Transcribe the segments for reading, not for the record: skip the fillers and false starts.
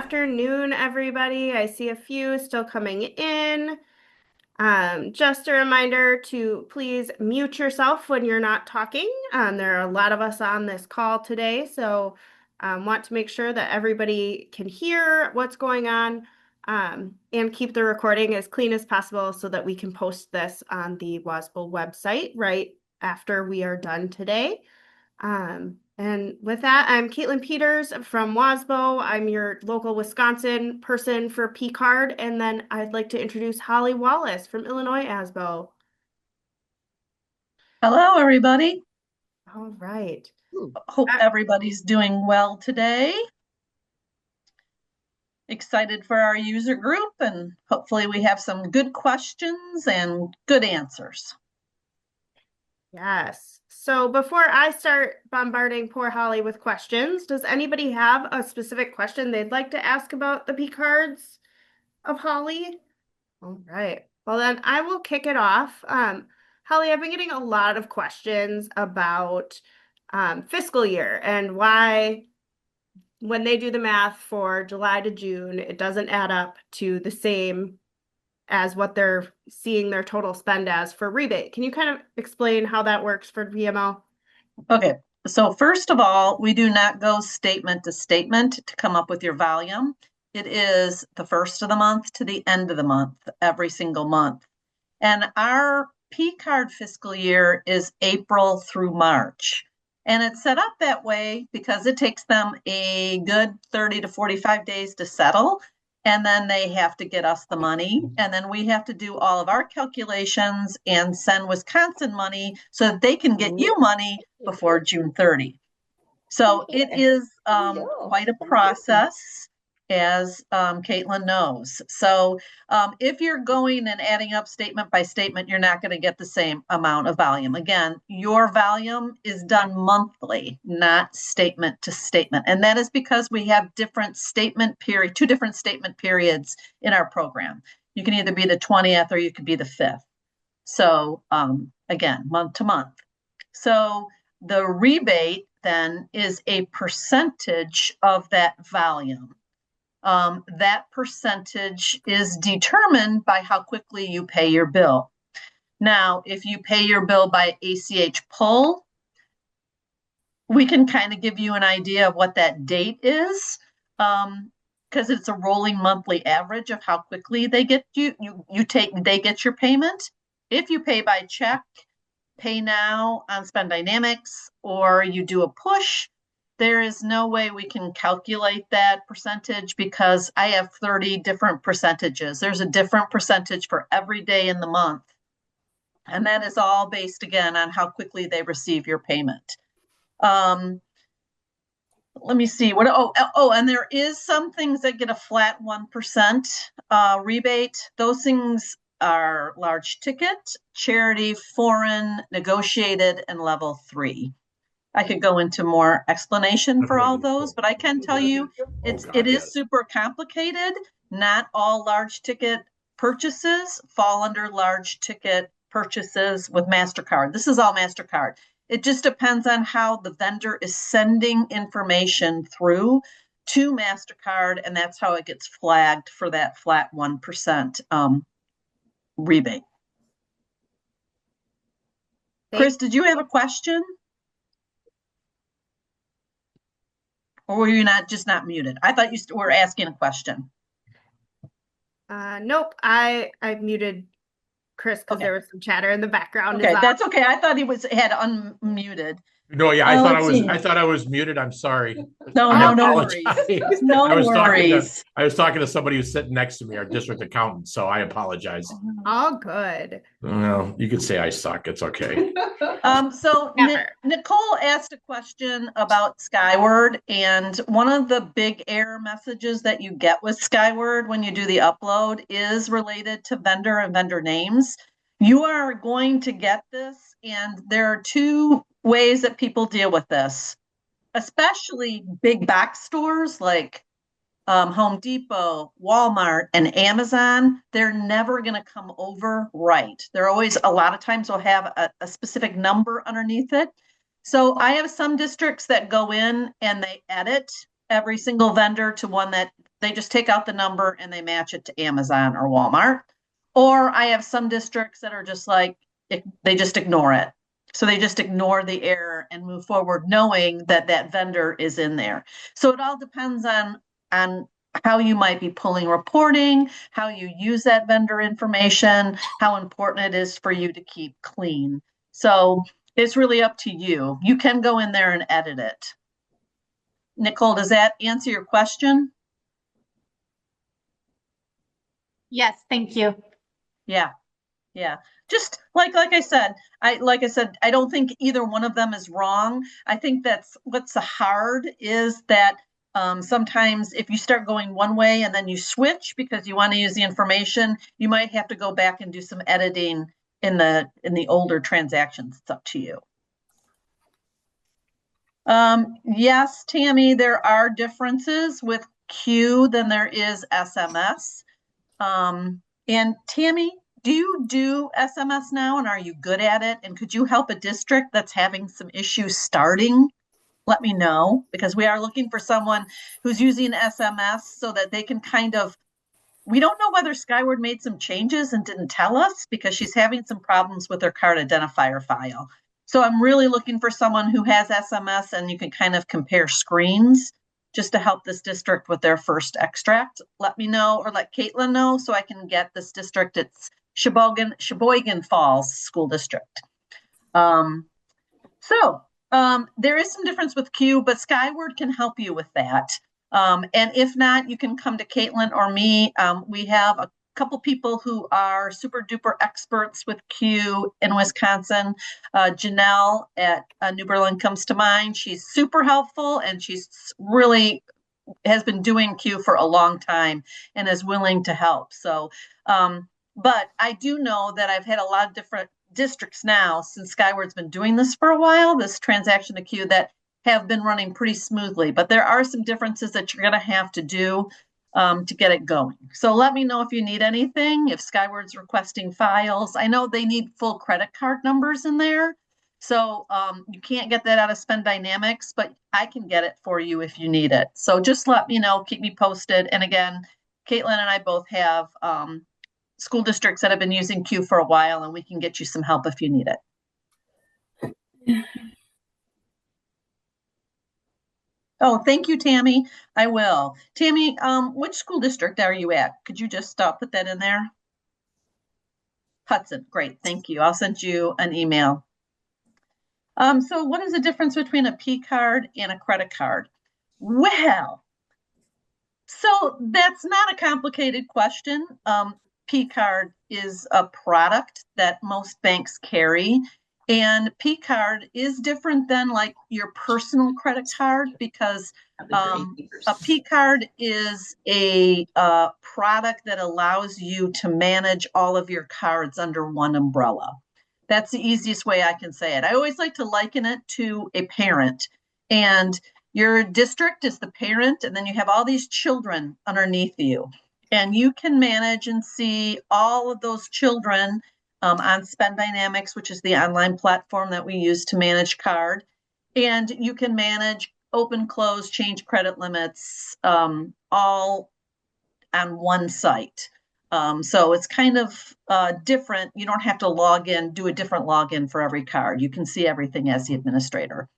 afternoon, everybody. I see a few still coming in. Just a reminder to please mute yourself when you're not talking. There are a lot of us on this call today, so want to make sure that everybody can hear what's going on, and keep the recording as clean as possible so that we can post this on the WASBO website right after we are done today. And with that, I'm Caitlin Peters from WASBO. I'm your local Wisconsin person for P-Card. And then I'd like to introduce Holly Wallace from Illinois ASBO. Hello, everybody. All right. Hope everybody's doing well today. Excited for our user group, and hopefully we have some good questions and good answers. Yes. So before I start bombarding poor Holly with questions, does anybody have a specific question they'd like to ask about the P-Cards of Holly? All right. Well, then I will kick it off. Holly, I've been getting a lot of questions about fiscal year and why, when they do the math for July to June, it doesn't add up to the same as what they're seeing their total spend as for rebate. Can you kind of explain how that works for VML? Okay, so first of all, we do not go statement to statement to come up with your volume. It is the first of the month to the end of the month, every single month. And our P-Card fiscal year is April through March. And it's set up that way because it takes them a good 30 to 45 days to settle. And then they have to get us the money. And then we have to do all of our calculations and send Wisconsin money so that they can get you money before June 30. So it is quite a process, as Caitlin knows. So if you're going and adding up statement by statement, you're not going to get the same amount of volume. Again, your volume is done monthly, not statement to statement. And that is because we have two different statement periods in our program. You can either be the 20th or you could be the 5th. So again, month to month. So the rebate then is a percentage of that volume. That percentage is determined by how quickly you pay your bill. Now, if you pay your bill by ACH pull, we can kind of give you an idea of what that date is, because it's a rolling monthly average of how quickly they get they get your payment. If you pay by check, pay now on Spend Dynamics, or you do a push, there is no way we can calculate that percentage because I have 30 different percentages. There's a different percentage for every day in the month. And that is all based, again, on how quickly they receive your payment. Let me see. And there is some things that get a flat 1% rebate. Those things are large ticket, charity, foreign, negotiated, and level 3. I could go into more explanation for all those, but I can tell you it is super complicated. Not all large ticket purchases fall under large ticket purchases with MasterCard. This is all MasterCard. It just depends on how the vendor is sending information through to MasterCard, and that's how it gets flagged for that flat 1% rebate. Chris, did you have a question? Or were you just not muted? I thought you were asking a question. Nope, I muted Chris because there was some chatter in the background. Okay, that's okay. I thought he had unmuted. No, yeah, I thought I was muted. I'm sorry. No worries. No worries. I was talking to somebody who's sitting next to me, our district accountant, so I apologize. All good. Well, you can say I suck. It's okay. So Nicole asked a question about Skyward, and one of the big error messages that you get with Skyward when you do the upload is related to vendor and vendor names. You are going to get this, and there are two ways that people deal with this, especially big box stores like Home Depot, Walmart, and Amazon. They're never going to come over right. They're always, a lot of times will have a specific number underneath it. So I have some districts that go in and they edit every single vendor to one that they just take out the number and they match it to Amazon or Walmart. Or I have some districts that are just like, they just ignore it. So they just ignore the error and move forward knowing that that vendor is in there. So it all depends on how you might be pulling reporting, how you use that vendor information, how important it is for you to keep clean. So it's really up to you. You can go in there and edit it. Nicole, does that answer your question? Yes, thank you. Yeah. Yeah. Just like I said, I don't think either one of them is wrong. I think that's what's hard is that sometimes if you start going one way and then you switch because you want to use the information, you might have to go back and do some editing in the older transactions. It's up to you. Yes, Tammy, there are differences with Q than there is SMS. And Tammy, do you do SMS now, and are you good at it? And could you help a district that's having some issues starting? Let me know, because we are looking for someone who's using SMS so that they can we don't know whether Skyward made some changes and didn't tell us because she's having some problems with her card identifier file. So I'm really looking for someone who has SMS and you can kind of compare screens just to help this district with their first extract. Let me know or let Caitlin know so I can get this district. It's Sheboygan Falls School District. There is some difference with Q, but Skyward can help you with that. And if not, you can come to Caitlin or me. We have a couple people who are super duper experts with Q in Wisconsin. Janelle at New Berlin comes to mind. She's super helpful and she's really has been doing Q for a long time and is willing to help. So, but I do know that I've had a lot of different districts now since Skyward's been doing this for a while, this transaction to Q, that have been running pretty smoothly, but there are some differences that you're going to have to do to get it going. So let me know if you need anything, if Skyward's requesting files. I know they need full credit card numbers in there. So you can't get that out of Spend Dynamics, but I can get it for you if you need it. So just let me know, keep me posted. And again, Caitlin and I both have school districts that have been using Q for a while, and we can get you some help if you need it. Oh, thank you, Tammy. I will. Tammy, which school district are you at? Could you just put that in there? Hudson. Great. Thank you. I'll send you an email. So what is the difference between a P card and a credit card? Well, so that's not a complicated question. P card is a product that most banks carry. And P card is different than like your personal credit card because a P card is a product that allows you to manage all of your cards under one umbrella. That's the easiest way I can say it. I always like to liken it to a parent, and your district is the parent, and then you have all these children underneath you, and you can manage and see all of those children on Spend Dynamics, which is the online platform that we use to manage card. And you can manage, open, close, change credit limits, all on one site. So it's kind of different. You don't have to log in, do a different login for every card. You can see everything as the administrator.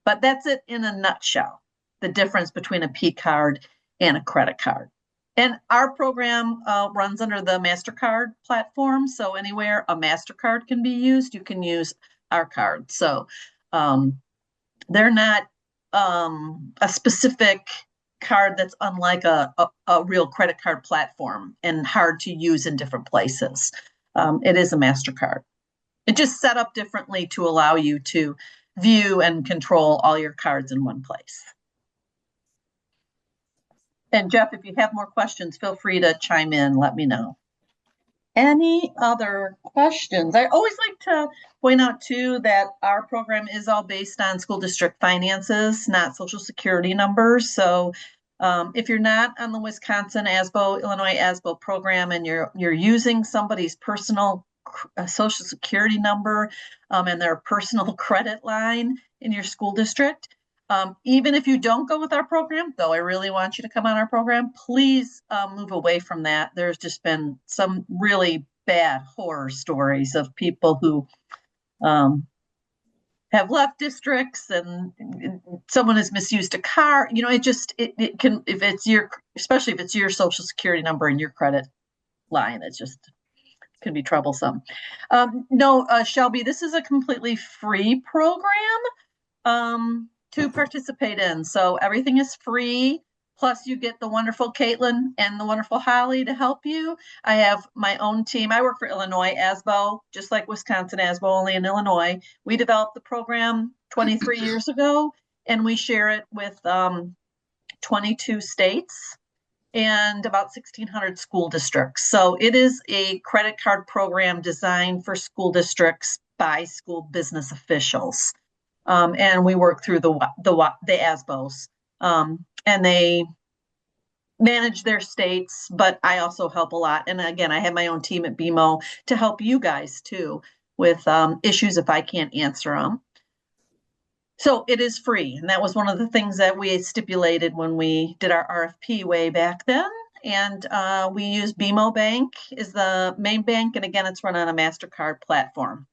But that's it in a nutshell, the difference between a P card and a credit card. And our program runs under the MasterCard platform. So anywhere a MasterCard can be used, you can use our card. So they're not a specific card that's unlike a real credit card platform and hard to use in different places. It is a MasterCard. It just set up differently to allow you to view and control all your cards in one place. And Jeff, if you have more questions, feel free to chime in, let me know. Any other questions? I always like to point out too that our program is all based on school district finances, not social security numbers. So if you're not on the Wisconsin ASBO, Illinois ASBO program, and you're using somebody's personal social security number and their personal credit line in your school district, Even if you don't go with our program, though I really want you to come on our program, please move away from that. There's just been some really bad horror stories of people who have left districts and someone has misused a car. You know, it can, if it's your, especially if it's your social security number and your credit line, it's just can be troublesome. No, Shelby, this is a completely free program to participate in. So everything is free. Plus you get the wonderful Caitlin and the wonderful Holly to help you. I have my own team. I work for Illinois ASBO, just like Wisconsin ASBO, only in Illinois. We developed the program 23 years ago, and we share it with 22 states and about 1,600 school districts. So it is a credit card program designed for school districts by school business officials. And we work through the ASBOs. And they manage their states, but I also help a lot. And again, I have my own team at BMO to help you guys too with issues if I can't answer them. So it is free. And that was one of the things that we stipulated when we did our RFP way back then. And we use BMO Bank is the main bank. And again, it's run on a MasterCard platform.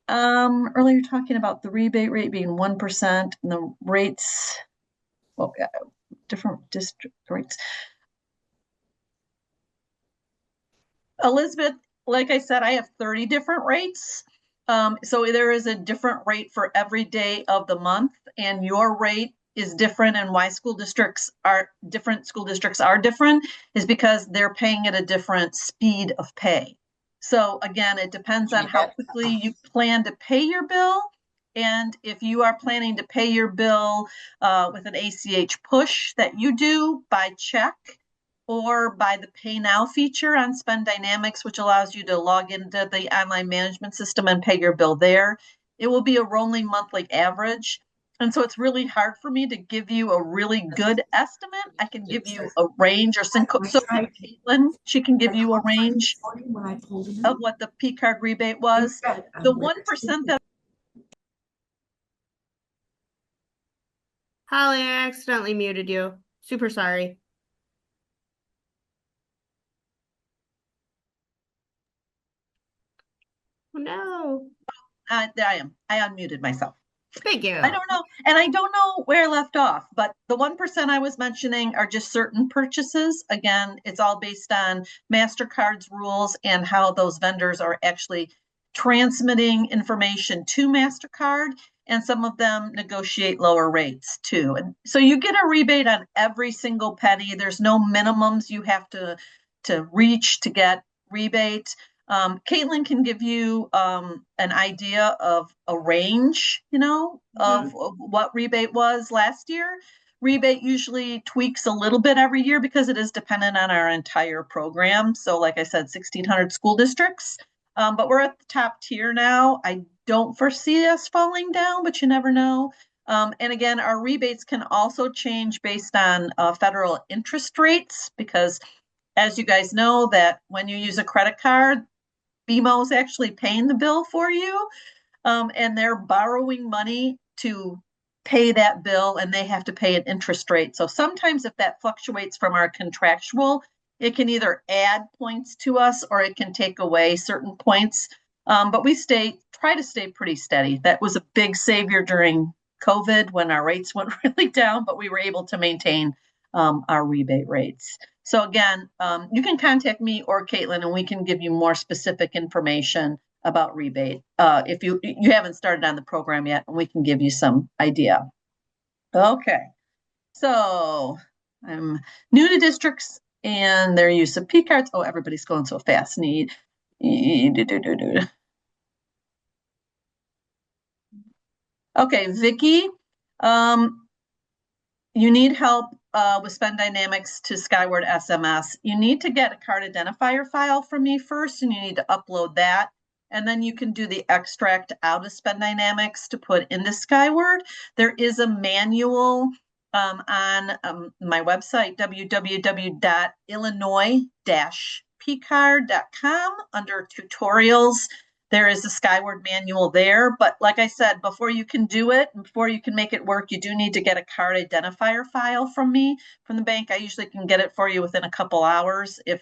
Earlier talking about the rebate rate being 1% and the rates, well, different district rates. Elizabeth, like I said, I have 30 different rates. So there is a different rate for every day of the month, and your rate is different. And why school districts are different is because they're paying at a different speed of pay. So again, it depends on how quickly you plan to pay your bill. And if you are planning to pay your bill with an ACH push that you do by check or by the Pay Now feature on Spend Dynamics, which allows you to log into the online management system and pay your bill there, it will be a rolling monthly average. And so it's really hard for me to give you a really good estimate. I can give you a range or so Caitlin, she can give you a range of what the P card rebate was. The 1% that Holly, I accidentally muted you. Super sorry. Oh, no. I am. I unmuted myself. Thank you. I don't know. And I don't know where I left off, but the 1% I was mentioning are just certain purchases. Again, it's all based on MasterCard's rules and how those vendors are actually transmitting information to MasterCard. And some of them negotiate lower rates too. And so you get a rebate on every single penny. There's no minimums you have to reach to get rebate. Caitlin can give you an idea of a range, of what rebate was last year. Rebate usually tweaks a little bit every year because it is dependent on our entire program. So like I said, 1,600 school districts, but we're at the top tier now. I don't foresee us falling down, but you never know. And again, our rebates can also change based on federal interest rates, because as you guys know, that when you use a credit card, BMO is actually paying the bill for you, and they're borrowing money to pay that bill, and they have to pay an interest rate. So sometimes if that fluctuates from our contractual, it can either add points to us or it can take away certain points. But we try to stay pretty steady. That was a big savior during COVID when our rates went really down, but we were able to maintain our rebate rates. So again, you can contact me or Caitlin, and we can give you more specific information about rebate if you haven't started on the program yet, and we can give you some idea. Okay, so I'm new to districts and their use of P cards. Oh, everybody's going so fast. Okay, Vicki, you need help with Spend Dynamics to Skyward SMS. You need to get a card identifier file from me first, and you need to upload that. And then you can do the extract out of Spend Dynamics to put into Skyward. There is a manual on my website, www.illinois-pcard.com, under tutorials. There is a Skyward manual there, but like I said, before you can do it, before you can make it work, you do need to get a card identifier file from me, from the bank. I usually can get it for you within a couple hours. If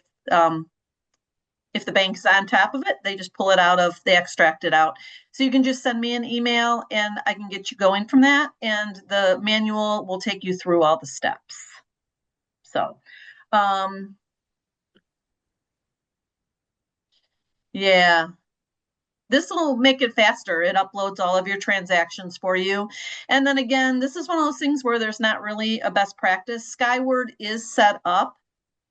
the bank's on top of it, they just pull it out they extract it out. So you can just send me an email and I can get you going from that. And the manual will take you through all the steps. So, yeah, this will make it faster. It uploads all of your transactions for you. And then again, this is one of those things where there's not really a best practice. Skyward is set up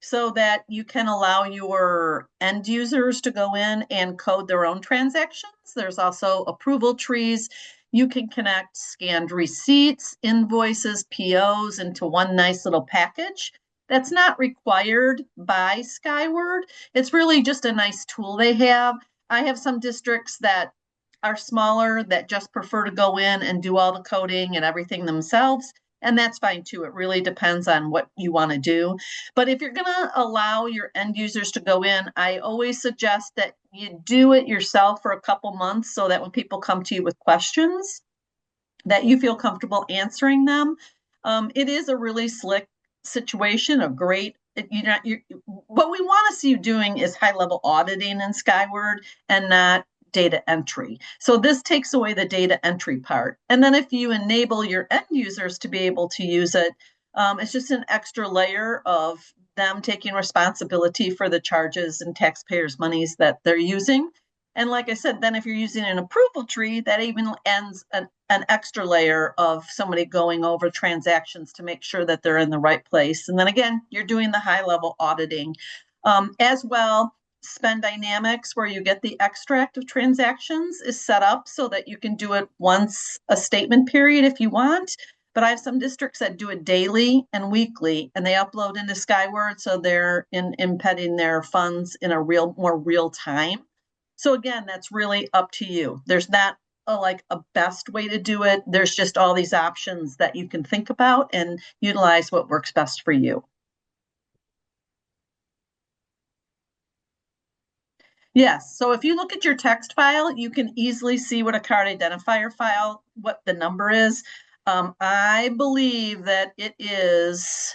so that you can allow your end users to go in and code their own transactions. There's also approval trees. You can connect scanned receipts, invoices, POs into one nice little package. That's not required by Skyward. It's really just a nice tool they have. I have some districts that are smaller that just prefer to go in and do all the coding and everything themselves. And that's fine too. It really depends on what you want to do. But if you're going to allow your end users to go in, I always suggest that you do it yourself for a couple months so that when people come to you with questions, that you feel comfortable answering them. It is a really slick situation, a great, what we want to see you doing is high-level auditing in Skyward and not data entry. So this takes away the data entry part. And then if you enable your end users to be able to use it, it's just an extra layer of them taking responsibility for the charges and taxpayers' monies that they're using. And like I said, then if you're using an approval tree, that even ends an extra layer of somebody going over transactions to make sure that they're in the right place. And then again, you're doing the high-level auditing. As well, Spend Dynamics, where you get the extract of transactions, is set up so that you can do it once a statement period if you want. But I have some districts that do it daily and weekly, and they upload into Skyward, so they're embedding their funds in a more real time. So again, that's really up to you. There's not a best way to do it. There's just all these options that you can think about and utilize what works best for you. Yes, so if you look at your text file, you can easily see what a card identifier file, what the number is. I believe that it is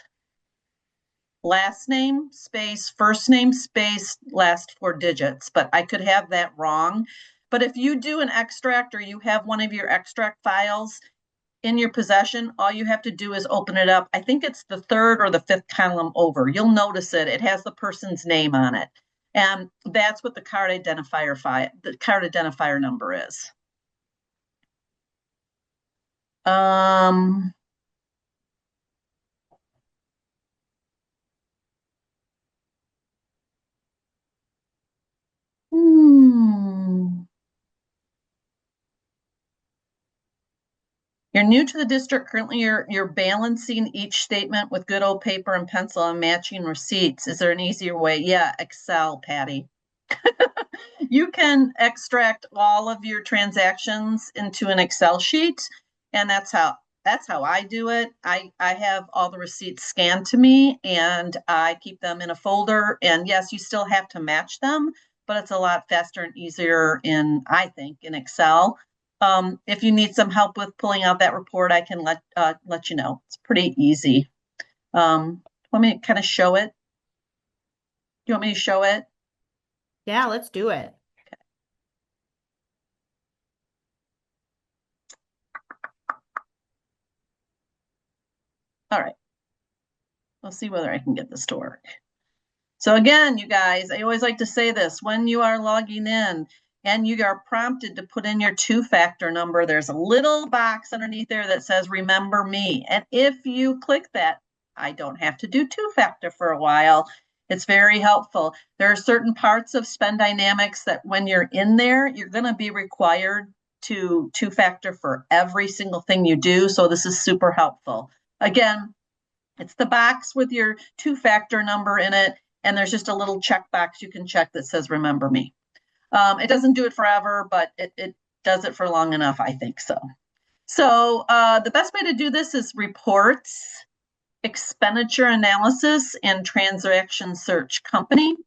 last name space, first name space, last 4 digits, but I could have that wrong. But if you do an extract or you have one of your extract files in your possession, all you have to do is open it up. I think it's the 3rd or the 5th column over. You'll notice it. It has the person's name on it. And that's what the card identifier number is. You're new to the district. Currently, you're balancing each statement with good old paper and pencil and matching receipts. Is there an easier way? Yeah, Excel, Patty. You can extract all of your transactions into an Excel sheet, and that's how I do it. I have all the receipts scanned to me, and I keep them in a folder. And yes, you still have to match them, but it's a lot faster and easier I think, in Excel. If you need some help with pulling out that report, I can let you know. It's pretty easy. Want me to kind of show it? Do you want me to show it? Yeah, let's do it. Okay. All right. We'll see whether I can get this to work. So again, you guys, I always like to say this, when you are logging in and you are prompted to put in your 2-factor number, there's a little box underneath there that says, remember me. And if you click that, I don't have to do 2-factor for a while. It's very helpful. There are certain parts of Spend Dynamics that when you're in there, you're going to be required to 2-factor for every single thing you do. So this is super helpful. Again, it's the box with your 2-factor number in it. And there's just a little checkbox you can check that says, remember me. It doesn't do it forever, but it does it for long enough, I think so. So the best way to do this is reports, expenditure analysis, and transaction search company.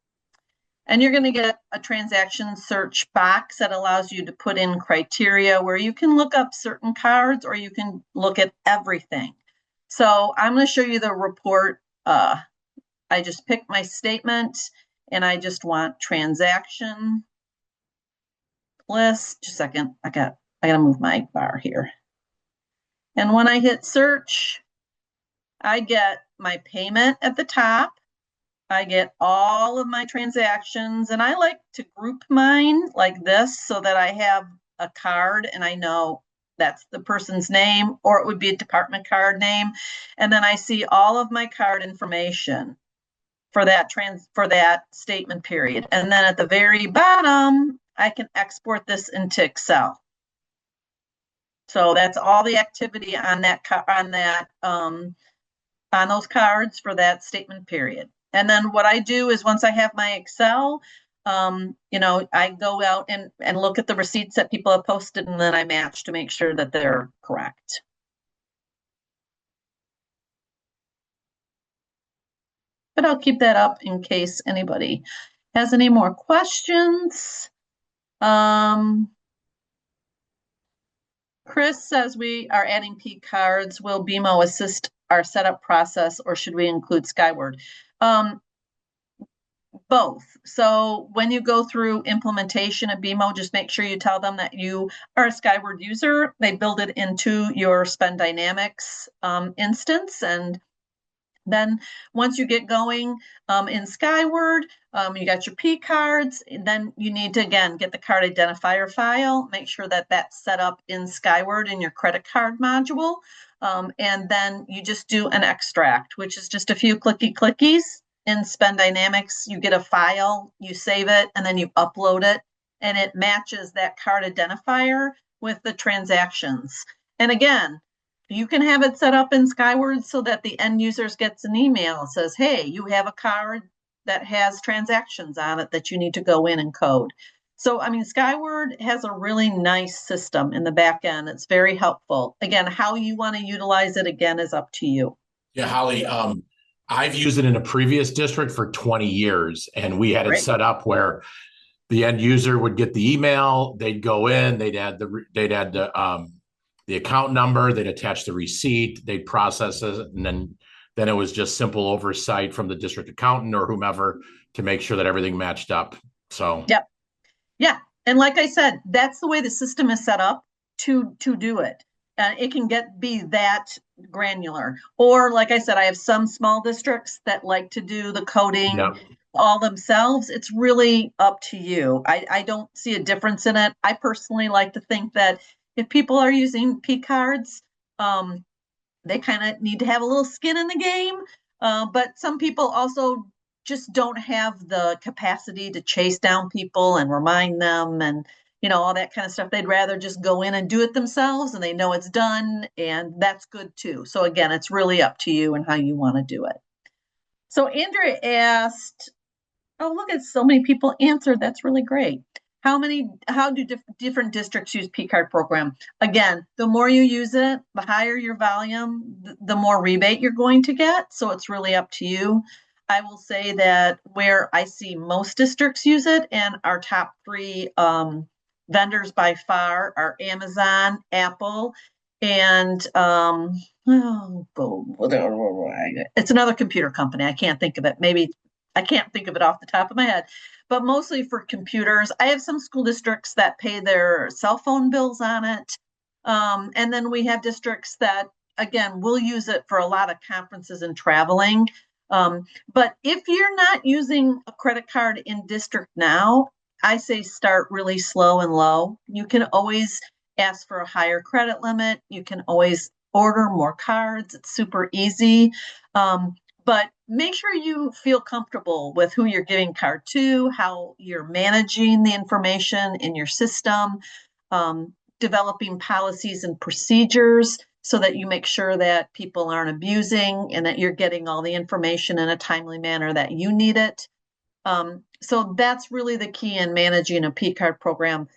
And you're going to get a transaction search box that allows you to put in criteria where you can look up certain cards or you can look at everything. So I'm going to show you the report. I just picked my statement and I just want transaction list. Just a second. I got to move my bar here. And when I hit search, I get my payment at the top. I get all of my transactions, and I like to group mine like this so that I have a card and I know that's the person's name, or it would be a department card name. And then I see all of my card information for that statement period. And then at the very bottom, I can export this into Excel. So that's all the activity on those cards for that statement period. And then what I do is once I have my Excel, I go out and look at the receipts that people have posted, and then I match to make sure that they're correct. But I'll keep that up in case anybody has any more questions. Chris says we are adding P cards. Will BMO assist our setup process, or should we include Skyward? Both. So when you go through implementation of BMO, just make sure you tell them that you are a Skyward user. They build it into your Spend Dynamics instance. And then once you get going in Skyward, you got your P cards, and then you need to, again, get the card identifier file, make sure that that's set up in Skyward in your credit card module. And then you just do an extract, which is just a few clickies. In Spend Dynamics, you get a file, you save it, and then you upload it, and it matches that card identifier with the transactions. And again, you can have it set up in Skyward so that the end users gets an email that says, hey, you have a card that has transactions on it that you need to go in and code. So, I mean, Skyward has a really nice system in the back end. It's very helpful. Again, how you want to utilize it, again, is up to you. Yeah, Holly, I've used it in a previous district for 20 years, and we had it set up where the end user would get the email, they'd go in, they'd add the account number, they'd attach the receipt, they'd process it, and then it was just simple oversight from the district accountant or whomever to make sure that everything matched up. So yeah, and like I said, that's the way the system is set up to do it. It can be that granular. Or like I said, I have some small districts that like to do the coding all themselves. It's really up to you. I don't see a difference in it. I personally like to think that if people are using P cards, they kind of need to have a little skin in the game. But some people also just don't have the capacity to chase down people and remind them and all that kind of stuff. They'd rather just go in and do it themselves, and they know it's done, and that's good too. So again, it's really up to you and how you want to do it. So Andrea asked, oh, look at so many people answered. That's really great. How do different districts use P card program? Again, the more you use it, the higher your volume, the more rebate you're going to get. So it's really up to you. I will say that where I see most districts use it, and our top three vendors by far are Amazon, Apple, and it's another computer company. I can't think of it. Maybe I can't think of it off the top of my head, but mostly for computers. I have some school districts that pay their cell phone bills on it. And then we have districts that, again, will use it for a lot of conferences and traveling. But if you're not using a credit card in district now, I say start really slow and low. You can always ask for a higher credit limit. You can always order more cards. It's super easy. But make sure you feel comfortable with who you're giving card to, how you're managing the information in your system, developing policies and procedures so that you make sure that people aren't abusing and that you're getting all the information in a timely manner that you need it. So that's really the key in managing a P card program.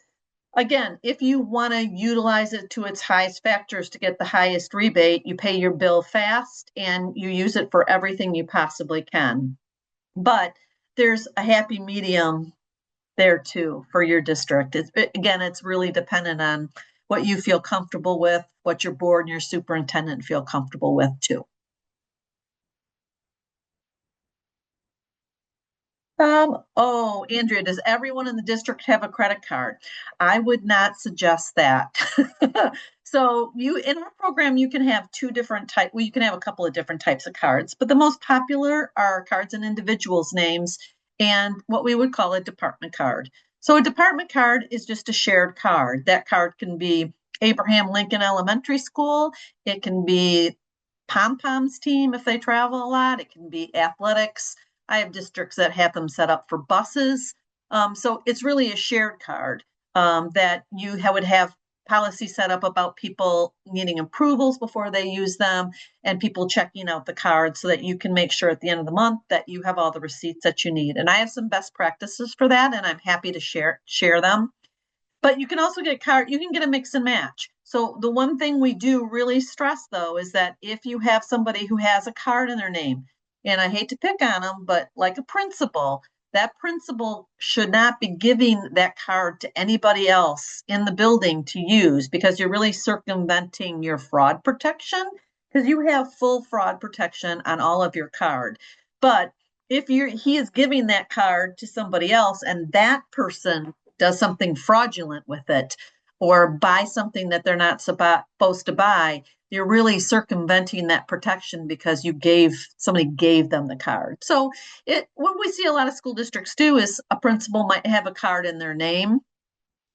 Again, if you want to utilize it to its highest factors to get the highest rebate, you pay your bill fast and you use it for everything you possibly can. But there's a happy medium there too for your district. Again, it's really dependent on what you feel comfortable with, what your board and your superintendent feel comfortable with too. Oh, Andrea, does everyone in the district have a credit card? I would not suggest that. So in our program, you can have two different types. Well, you can have a couple of different types of cards, but the most popular are cards in individuals' names and what we would call a department card. So a department card is just a shared card. That card can be Abraham Lincoln Elementary School. It can be Pom-Pom's team if they travel a lot. It can be athletics. I have districts that have them set up for buses. So it's really a shared card that you would have policy set up about people needing approvals before they use them and people checking out the card so that you can make sure at the end of the month that you have all the receipts that you need. And I have some best practices for that, and I'm happy to share them. But you can also get you can get a mix and match. So the one thing we do really stress though is that if you have somebody who has a card in their name, and I hate to pick on them, but like a principal, that principal should not be giving that card to anybody else in the building to use because you're really circumventing your fraud protection because you have full fraud protection on all of your card. But if he is giving that card to somebody else and that person does something fraudulent with it or buy something that they're not supposed to buy, you're really circumventing that protection because somebody gave them the card. So what we see a lot of school districts do is a principal might have a card in their name,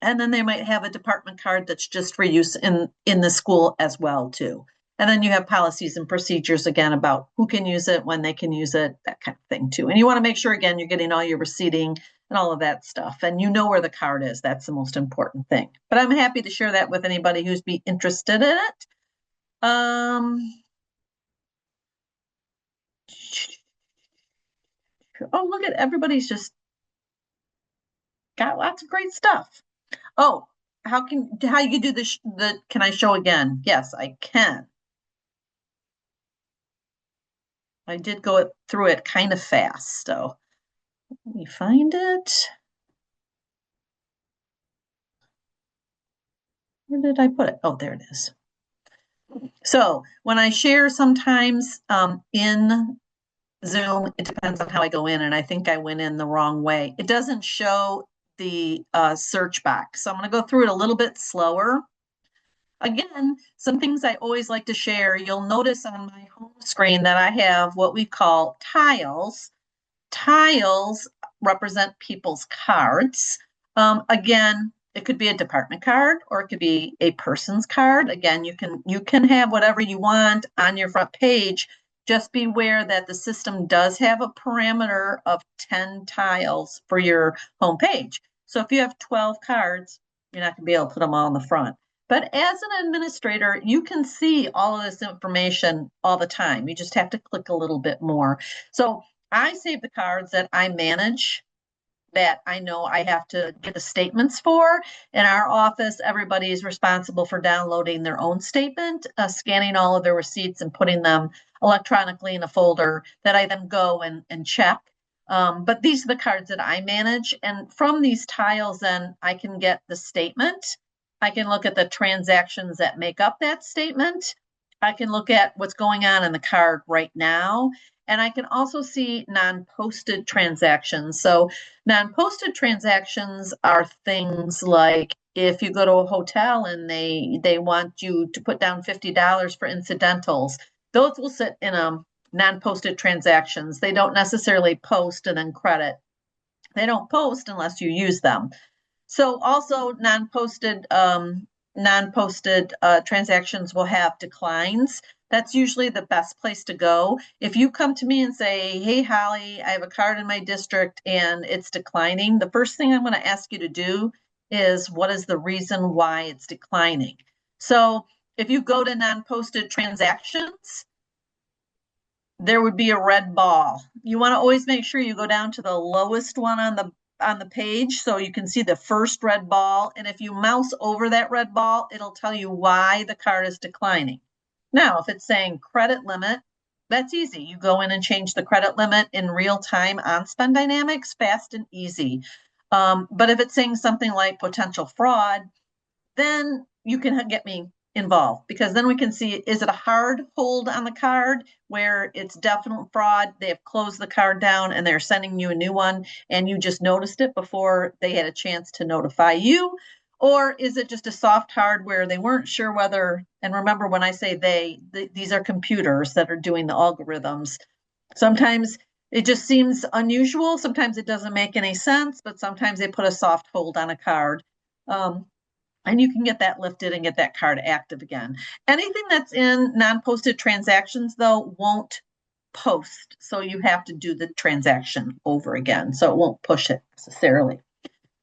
and then they might have a department card that's just for use in the school as well too. And then you have policies and procedures again about who can use it, when they can use it, that kind of thing too. And you want to make sure again you're getting all your receipting and all of that stuff, and you know where the card is. That's the most important thing. But I'm happy to share that with anybody who's be interested in it. Oh, look at everybody's just got lots of great stuff. Oh, how you do this? Can I show again? Yes, I can. I did go through it kind of fast, so let me find it. Where did I put it? Oh, there it is. So when I share sometimes in Zoom, it depends on how I go in, and I think I went in the wrong way. It doesn't show the search box, so I'm going to go through it a little bit slower. Again, some things I always like to share. You'll notice on my home screen that I have what we call tiles. Tiles represent people's cards. Again, it could be a department card or it could be a person's card. Again, you can have whatever you want on your front page. Just beware that the system does have a parameter of 10 tiles for your home page. So if you have 12 cards, you're not going to be able to put them all in the front. But as an administrator, you can see all of this information all the time. You just have to click a little bit more. So I save the cards that I manage, that I know I have to get the statements for. In our office, everybody is responsible for downloading their own statement, scanning all of their receipts and putting them electronically in a folder that I then go and check. But these are the cards that I manage. And from these tiles, then I can get the statement. I can look at the transactions that make up that statement. I can look at what's going on in the card right now. And I can also see non-posted transactions. So non-posted transactions are things like if you go to a hotel and they want you to put down $50 for incidentals, those will sit in non-posted transactions. They don't necessarily post and then credit. They don't post unless you use them. So also non-posted transactions will have declines. That's usually the best place to go. If you come to me and say, hey, Holly, I have a card in my district and it's declining, the first thing I'm going to ask you to do is what is the reason why it's declining? So if you go to non-posted transactions, there would be a red ball. You want to always make sure you go down to the lowest one on the page so you can see the first red ball. And if you mouse over that red ball, it'll tell you why the card is declining. Now, if it's saying credit limit That's easy. You go in and change the credit limit in real time on Spend Dynamics, fast and easy. But if it's saying something like potential fraud, then you can get me involved, because then we can see, is it a hard hold on the card where it's definite fraud? They have closed the card down and they're sending you a new one and you just noticed it before they had a chance to notify you? Or is it just a soft hard where they weren't sure whether, and remember when I say these are computers that are doing the algorithms. Sometimes it just seems unusual. Sometimes it doesn't make any sense, but sometimes they put a soft hold on a card. And you can get that lifted and get that card active again. Anything that's in non-posted transactions, though, won't post. So you have to do the transaction over again. So it won't push it necessarily.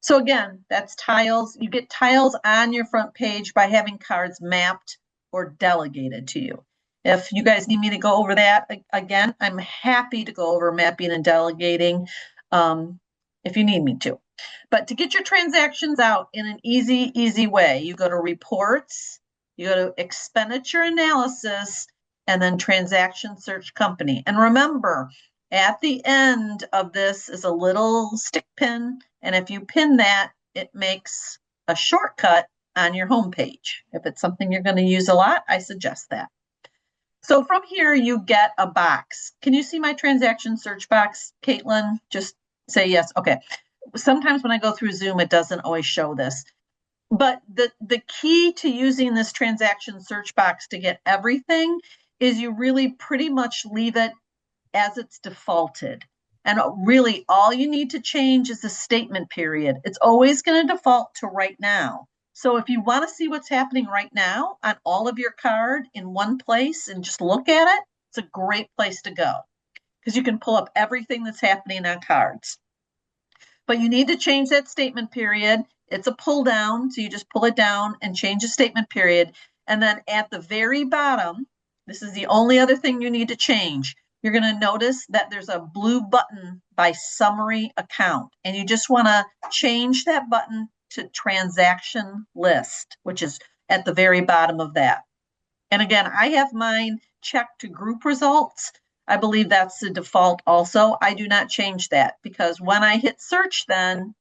So again, that's tiles. You get tiles on your front page by having cards mapped or delegated to you. If you guys need me to go over that again, I'm happy to go over mapping and delegating if you need me to. But to get your transactions out in an easy way, you go to reports, you go to expenditure analysis, and then transaction search company. And remember, at the end of this is a little stick pin. And if you pin that, it makes a shortcut on your homepage. If it's something you're going to use a lot, I suggest that. So from here, you get a box. Can you see my transaction search box, Caitlin? Just say yes. Okay. Sometimes when I go through Zoom, it doesn't always show this. But the key to using this transaction search box to get everything is you really pretty much leave it as it's defaulted. And really all you need to change is the statement period. It's always going to default to right now. So if you want to see what's happening right now on all of your card in one place and just look at it, it's a great place to go because you can pull up everything that's happening on cards. But you need to change that statement period. It's a pull down, so you just pull it down and change the statement period. And then at the very bottom, this is the only other thing you need to change. You're going to notice that there's a blue button by summary account. And you just want to change that button to transaction list, which is at the very bottom of that. And again, I have mine checked to group results. I believe that's the default also. I do not change that because when I hit search then,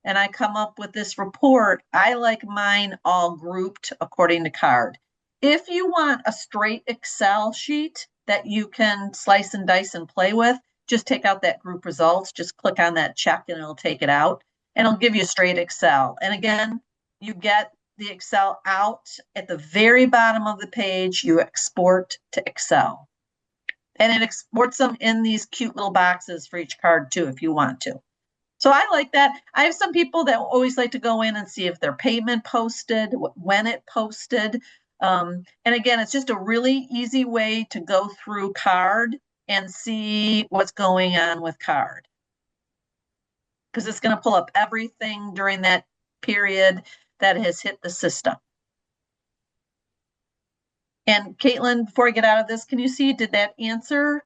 and I come up with this report, I like mine all grouped according to card. If you want a straight Excel sheet that you can slice and dice and play with, just take out that group results, just click on that check and it'll take it out and it'll give you a straight Excel. And again, you get the Excel out at the very bottom of the page, you export to Excel. And it exports them in these cute little boxes for each card too, if you want to. So I like that. I have some people that always like to go in and see if their payment posted, when it posted. And again, it's just a really easy way to go through card and see what's going on with card. Because it's going to pull up everything during that period that has hit the system. And Caitlin, before I get out of this, can you see, did that answer?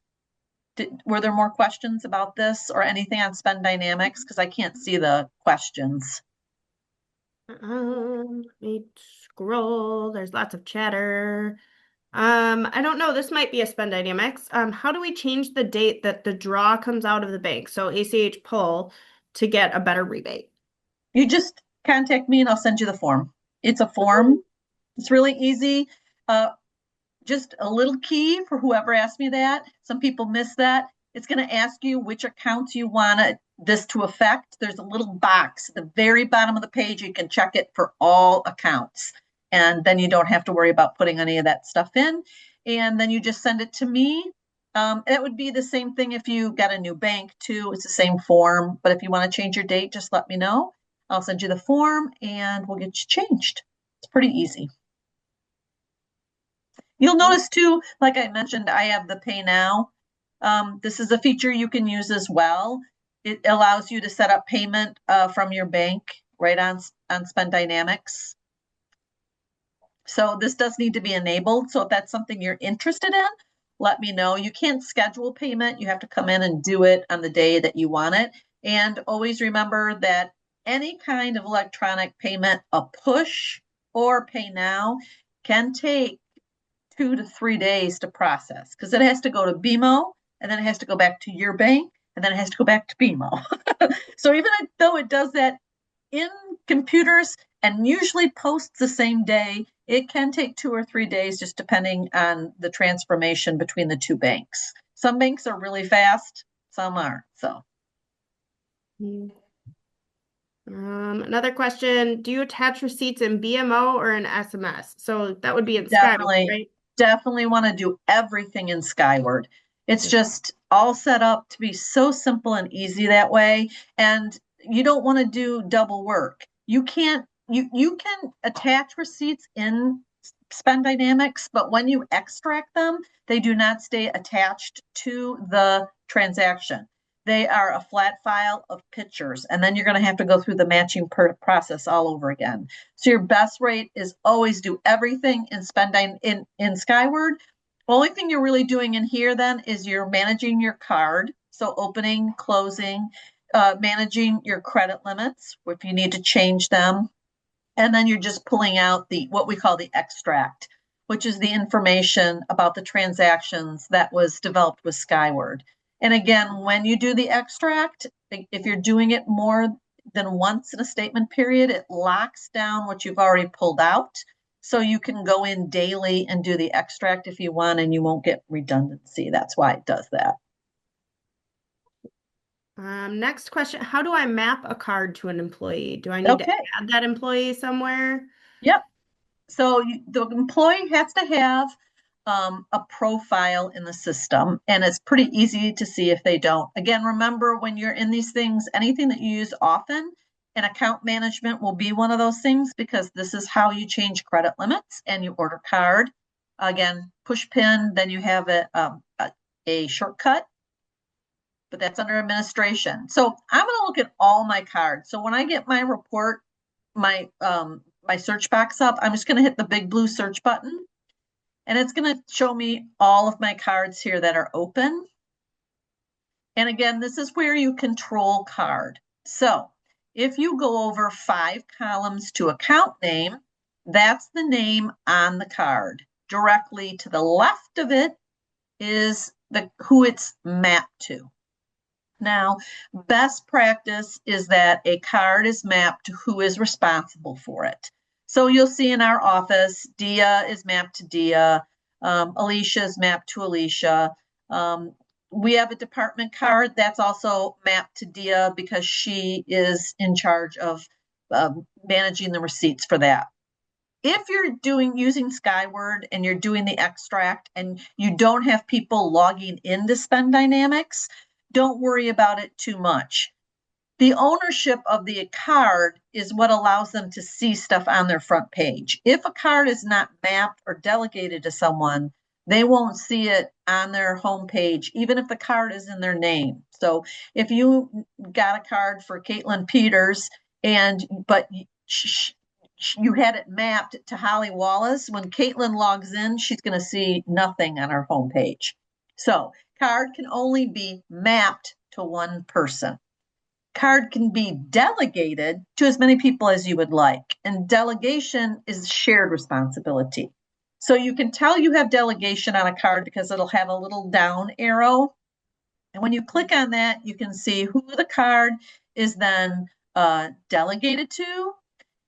Were there more questions about this or anything on Spend Dynamics? Because I can't see the questions. Let me scroll. There's lots of chatter. I don't know. This might be a Spend Dynamics. How do we change the date that the draw comes out of the bank? So ACH pull to get a better rebate. You just contact me and I'll send you the form. It's a form. It's really easy. Just a little key for whoever asked me that. Some people miss that. It's going to ask you which accounts you want this to affect. There's a little box at the very bottom of the page. You can check it for all accounts. And then you don't have to worry about putting any of that stuff in. And then you just send it to me. It would be the same thing if you got a new bank too. It's the same form. But if you want to change your date, just let me know. I'll send you the form and we'll get you changed. It's pretty easy. You'll notice too, like I mentioned, I have the Pay Now. This is a feature you can use as well. It allows you to set up payment from your bank right on Spend Dynamics. So this does need to be enabled. So if that's something you're interested in, let me know. You can't schedule payment. You have to come in and do it on the day that you want it. And always remember that any kind of electronic payment, a push or Pay Now, can take 2 to 3 days to process because it has to go to BMO and then it has to go back to your bank and then it has to go back to BMO. So even though it does that in computers and usually posts the same day, it can take 2 or 3 days just depending on the transformation between the two banks. Some banks are really fast, some aren't. So Another question, do you attach receipts in BMO or in SMS? So that would be in Skyward, definitely, right? definitely want to do everything in Skyward. It's just all set up to be so simple and easy that way. And you don't want to do double work. You can attach receipts in Spend Dynamics, but when you extract them, they do not stay attached to the transaction. They are a flat file of pictures, and then you're going to have to go through the matching process all over again. So your best rate is always do everything in in Skyward. Only thing you're really doing in here then is you're managing your card. So opening, closing, managing your credit limits if you need to change them. And then you're just pulling out what we call the extract, which is the information about the transactions that was developed with Skyward. And again, when you do the extract, if you're doing it more than once in a statement period, it locks down what you've already pulled out. So you can go in daily and do the extract if you want, and you won't get redundancy. That's why it does that. Next question, how do I map a card to an employee? Do I need to add that employee somewhere? Yep. So the employee has to have a profile in the system, and it's pretty easy to see if they don't. Again, remember when you're in these things, anything that you use often, and account management will be one of those things because this is how you change credit limits and you order card. Again, push pin, then you have a shortcut, but that's under administration. So I'm going to look at all my cards. So when I get my report, my search box up, I'm just going to hit the big blue search button. And it's going to show me all of my cards here that are open. And again, this is where you control card. So if you go over 5 columns to account name, that's the name on the card. Directly to the left of it is who it's mapped to. Now, best practice is that a card is mapped to who is responsible for it. So you'll see in our office, Dia is mapped to Dia, Alicia is mapped to Alicia. We have a department card that's also mapped to Dia because she is in charge of managing the receipts for that. If you're using Skyward and you're doing the extract and you don't have people logging into Spend Dynamics, don't worry about it too much. The ownership of the card is what allows them to see stuff on their front page. If a card is not mapped or delegated to someone, they won't see it on their home page, even if the card is in their name. So if you got a card for Caitlin Peters, but you had it mapped to Holly Wallace, when Caitlin logs in, she's going to see nothing on her home page. So card can only be mapped to one person. Card can be delegated to as many people as you would like. And delegation is shared responsibility. So you can tell you have delegation on a card because it'll have a little down arrow. And when you click on that, you can see who the card is then delegated to.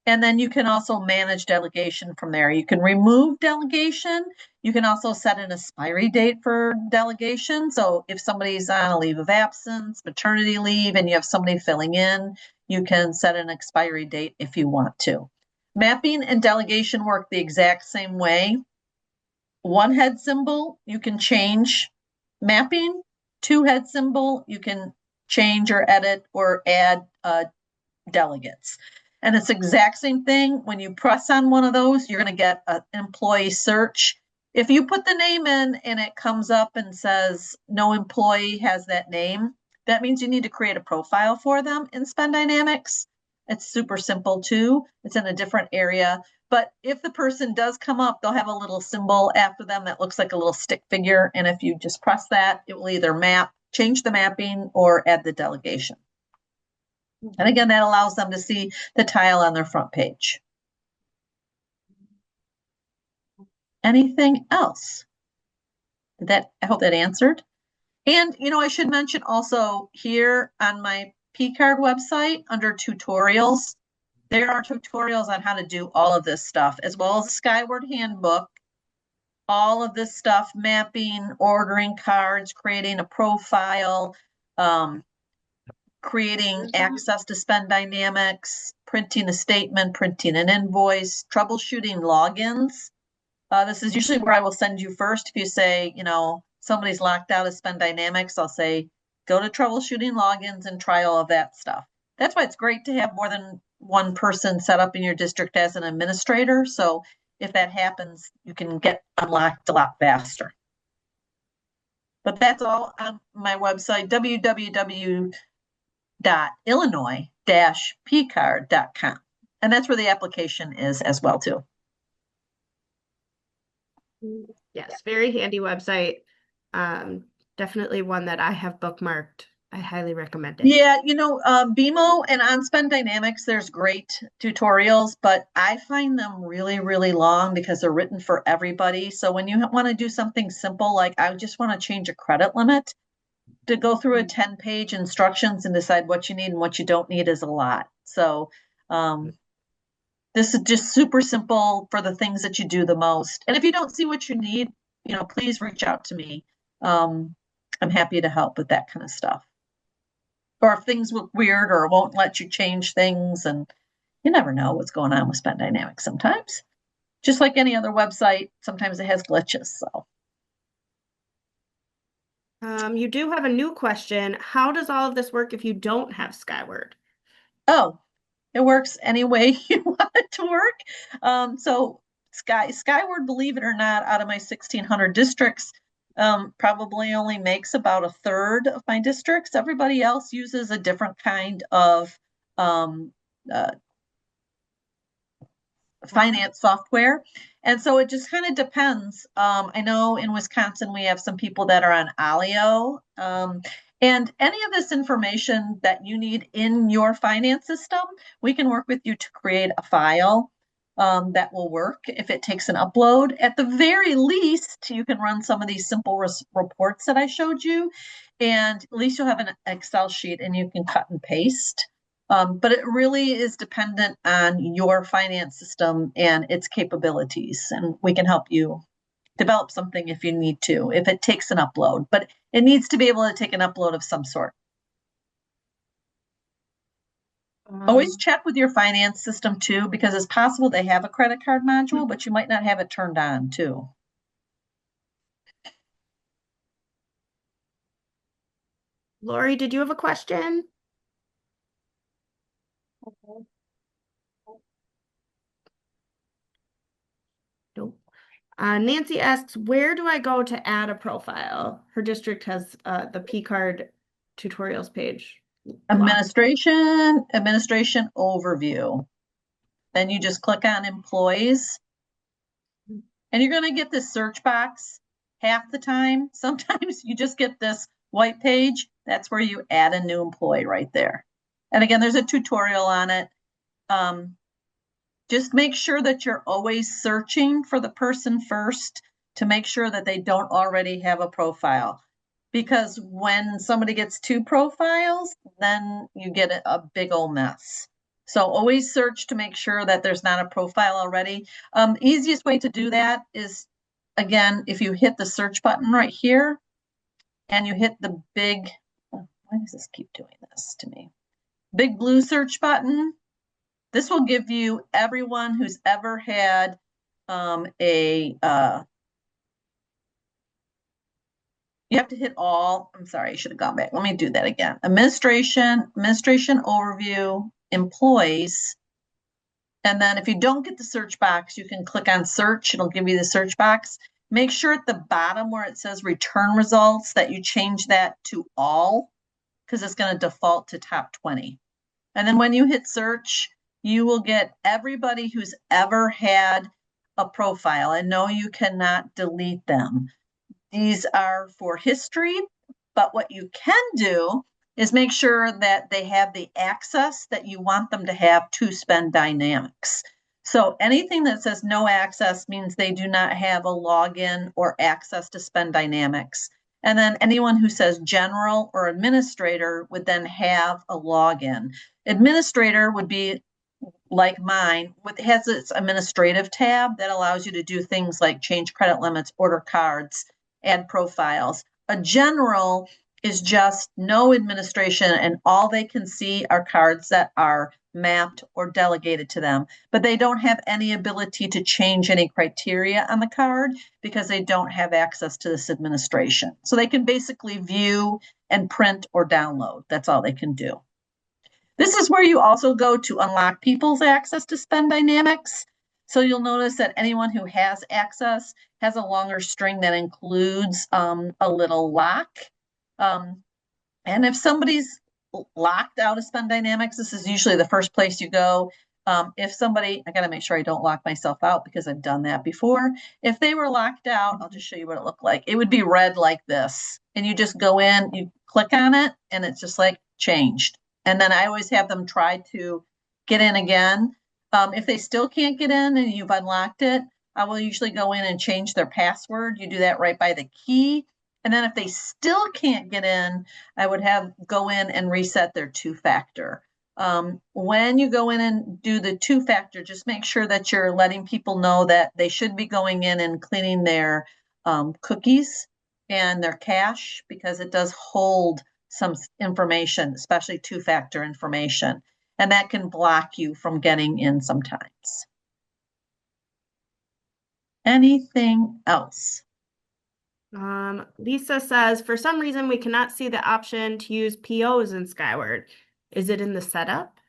And then you can also manage delegation from there. You can remove delegation. You can also set an expiry date for delegation. So if somebody's on a leave of absence, maternity leave, and you have somebody filling in, you can set an expiry date if you want to. Mapping and delegation work the exact same way. One head symbol, you can change mapping. 2 head symbol, you can change or edit or add delegates. And it's the exact same thing. When you press on one of those, you're going to get an employee search. If you put the name in and it comes up and says no employee has that name, that means you need to create a profile for them in Spend Dynamics. It's super simple too. It's in a different area. But if the person does come up, they'll have a little symbol after them that looks like a little stick figure. And if you just press that, it will either change the mapping or add the delegation. And again, that allows them to see the tile on their front page. Anything else? I hope that answered. And, I should mention also here on my P-Card website under tutorials, there are tutorials on how to do all of this stuff, as well as the Skyward Handbook, all of this stuff, mapping, ordering cards, creating a profile, creating access to spend dynamics, printing a statement, printing an invoice, troubleshooting logins. This is usually where I will send you first. If you say, somebody's locked out of Spend Dynamics, I'll say, go to troubleshooting logins and try all of that stuff. That's why it's great to have more than one person set up in your district as an administrator. So if that happens, you can get unlocked a lot faster. But that's all on my website, www.illinois-pcard.com. And that's where the application is as well, too. Yes, very handy website. Definitely one that I have bookmarked. I highly recommend it. Yeah, BMO and on Spend Dynamics, there's great tutorials, but I find them really, really long because they're written for everybody. So when you want to do something simple, like I just want to change a credit limit, to go through a 10-page instructions and decide what you need and what you don't need is a lot. So this is just super simple for the things that you do the most. And if you don't see what you need, please reach out to me. I'm happy to help with that kind of stuff. Or if things look weird or won't let you change things, and you never know what's going on with Spend Dynamics sometimes. Just like any other website, sometimes it has glitches. So you do have a new question. How does all of this work if you don't have Skyward? Oh, it works any way you want it to work. So Skyward, believe it or not, out of my 1,600 districts, probably only makes about a third of my districts. Everybody else uses a different kind of finance software. And so it just kind of depends. I know in Wisconsin, we have some people that are on Alio. And any of this information that you need in your finance system, we can work with you to create a file that will work if it takes an upload. At the very least, you can run some of these simple reports that I showed you, and at least you'll have an Excel sheet and you can cut and paste. But it really is dependent on your finance system and its capabilities, and we can help you develop something if you need to, if it takes an upload, but it needs to be able to take an upload of some sort. Always check with your finance system too, because it's possible they have a credit card module, but you might not have it turned on too. Lori, did you have a question? Nope. Nancy asks, where do I go to add a profile? Her district has the P-Card tutorials page. Administration overview. Then you just click on employees. And you're going to get this search box half the time. Sometimes you just get this white page. That's where you add a new employee right there. And again, there's a tutorial on it. Just make sure that you're always searching for the person first to make sure that they don't already have a profile. Because when somebody gets two profiles, then you get a big old mess. So always search to make sure that there's not a profile already. The easiest way to do that is, again, if you hit the search button right here and you hit the big, why does this keep doing this to me? Big blue search button. This will give you everyone who's ever had you have to hit all. I'm sorry, I should have gone back. Let me do that again. Administration overview, employees. And then if you don't get the search box, you can click on search. It'll give you the search box. Make sure at the bottom where it says return results that you change that to all, because it's going to default to top 20. And then when you hit search, you will get everybody who's ever had a profile. And no, you cannot delete them. These are for history, but what you can do is make sure that they have the access that you want them to have to Spend Dynamics. So anything that says no access means they do not have a login or access to Spend Dynamics. And then anyone who says general or administrator would then have a login. Administrator would be like mine, has its administrative tab that allows you to do things like change credit limits, order cards, add profiles. A general is just no administration, and all they can see are cards that are mapped or delegated to them, but they don't have any ability to change any criteria on the card because they don't have access to this administration. So they can basically view and print or download. That's all they can do. This is where you also go to unlock people's access to Spend Dynamics. So you'll notice that anyone who has access has a longer string that includes a little lock. And if somebody's locked out of Spend Dynamics, this is usually the first place you go. If somebody, I got to make sure I don't lock myself out because I've done that before. If they were locked out, I'll just show you what it looked like. It would be red like this. And you just go in, you click on it, and it's just like changed. And then I always have them try to get in again. If they still can't get in and you've unlocked it, I will usually go in and change their password. You do that right by the key. And then if they still can't get in, I would have go in and reset their two-factor. When you go in and do the two-factor, just make sure that you're letting people know that they should be going in and cleaning their cookies and their cache, because it does hold some information, especially two-factor information, and that can block you from getting in sometimes. Anything else? Lisa says, for some reason, we cannot see the option to use POs in Skyward. Is it in the setup?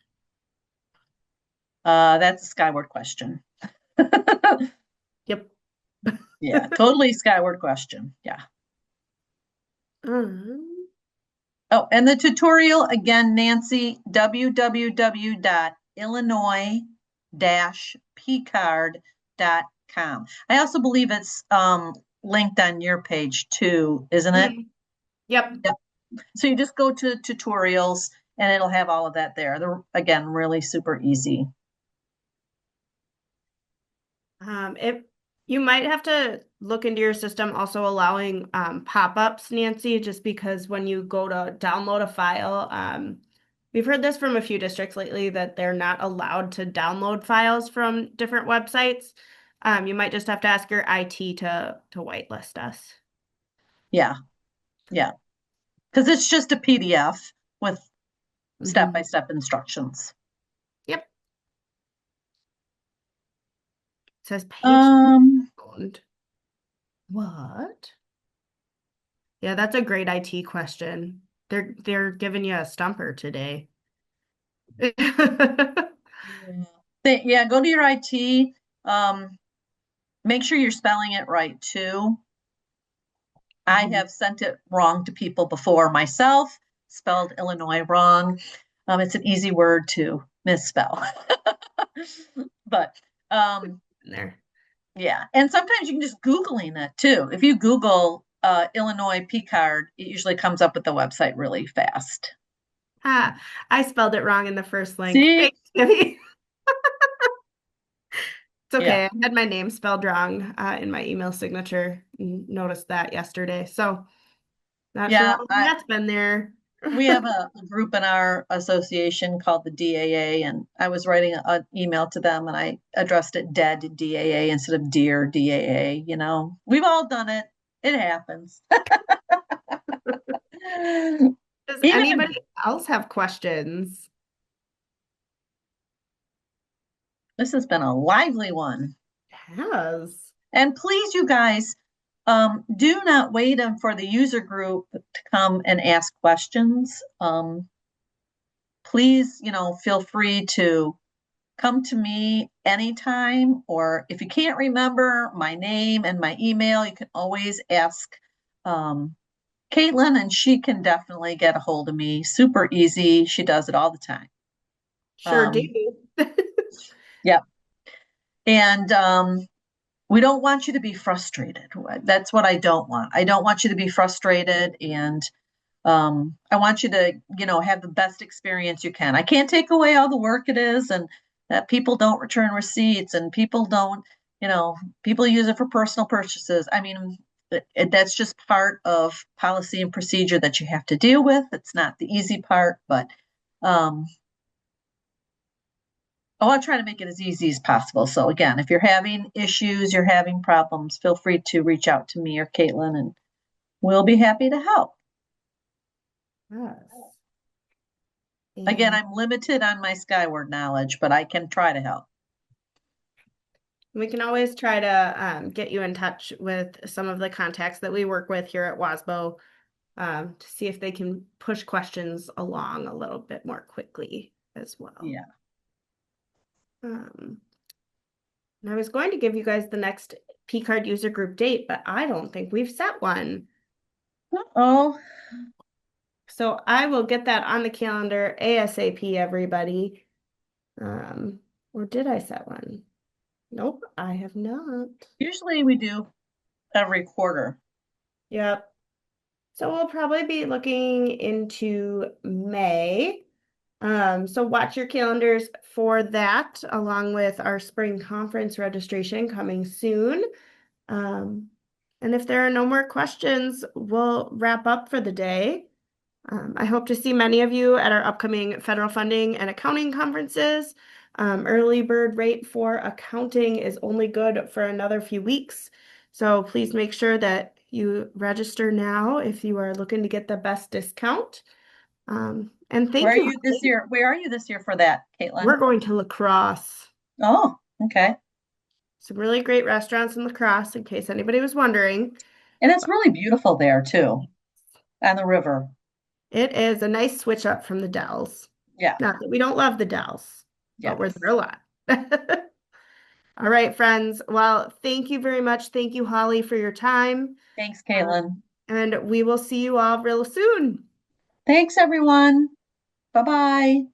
That's a Skyward question. Yep. Yeah, totally Skyward question. Yeah. Oh, and the tutorial again, Nancy, www.illinois-pcard.com. I also believe it's linked on your page too, isn't it? Yep. Yep. So you just go to tutorials and it'll have all of that there. They're, again, really super easy. If you might have to look into your system also allowing pop-ups, Nancy, just because when you go to download a file, we've heard this from a few districts lately that they're not allowed to download files from different websites. You might just have to ask your IT to whitelist us. Yeah. Yeah. Because it's just a PDF with step-by-step instructions. Yep. It says page. What? Yeah, that's a great IT question. They're giving you a stumper today. Yeah, go to your IT. Make sure you're spelling it right too. I have sent it wrong to people before myself, spelled Illinois wrong. It's an easy word to misspell. But there. Yeah, and sometimes you can just Googling it too. If you Google Illinois P-card, it usually comes up with the website really fast. I spelled it wrong in the first link. See? Thanks, Timmy. It's okay. Yeah. I had my name spelled wrong in my email signature. Noticed that yesterday. So not sure how long that's been there. We have a group in our association called the DAA, and I was writing an email to them and I addressed it dead DAA instead of dear DAA. You know, we've all done it. It happens. Does anybody else have questions? This has been a lively one. It has. And please, you guys, do not wait for the user group to come and ask questions. Please, feel free to come to me anytime, or if you can't remember my name and my email, you can always ask Caitlin, and she can definitely get a hold of me. Super easy. She does it all the time. Sure do. Yep. And we don't want you to be frustrated. That's what I don't want. I don't want you to be frustrated, and I want you to, have the best experience you can. I can't take away all the work it is, and that people don't return receipts and people don't, people use it for personal purchases. I mean, that's just part of policy and procedure that you have to deal with. It's not the easy part, but I'll try to make it as easy as possible. So again, if you're having issues, you're having problems, feel free to reach out to me or Caitlin, and we'll be happy to help. Yes. Again, And I'm limited on my Skyward knowledge, but I can try to help. we can always try to get you in touch with some of the contacts that we work with here at WASBO to see if they can push questions along a little bit more quickly as well. Yeah. And I was going to give you guys the next P-card user group date, but I don't think we've set one. Oh, So I will get that on the calendar ASAP, everybody. Or did I set one? Nope, I have not. usually we do every quarter. Yep. So we'll probably be looking into May. So watch your calendars for that, along with our spring conference registration coming soon. And if there are no more questions, we'll wrap up for the day. I hope to see many of you at our upcoming federal funding and accounting conferences. Early bird rate for accounting is only good for another few weeks. So please make sure that you register now if you are looking to get the best discount. And thank Where are you. you this year? Where are you this year for that, Caitlin? We're going to La Crosse. Oh, okay. Some really great restaurants in La Crosse, in case anybody was wondering. And it's really beautiful there too, on the river. It is a nice switch up from the Dells. Yeah. Not that we don't love the Dells, but we're Yes. there a lot. All right, friends. Well, thank you very much. Thank you, Holly, for your time. Thanks, Caitlin. And we will see you all real soon. Thanks, everyone. Bye-bye.